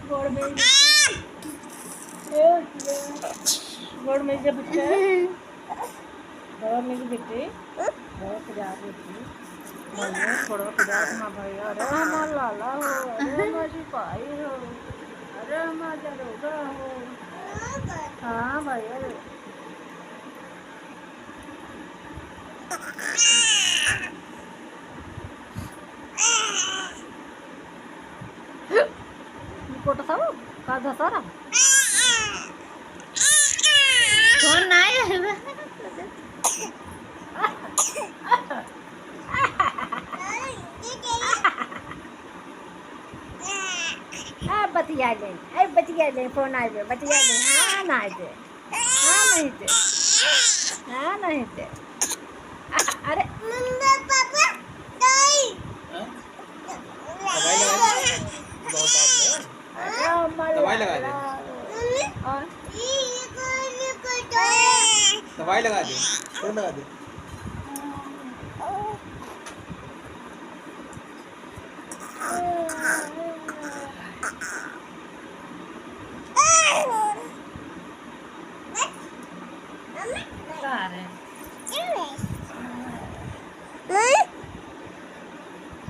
गोड़ में गोड़ में जब बच्चे गोड़ में बेटे बहुत प्यार बेटी भाई थोड़ा प्यार माँ भाई अरे हमारा लाला हो अरे हमारी भाई हो अरे हमारा रोगा हो हाँ भाई अरे फोटो सारा काधा सारा कौन ना है बतिया ले फोन आ जाए बतिया ले हाँ ना दे हाँ नहीं दे हाँ नहीं दे अरे पापा दवाई लगा दे दवाई लगा दे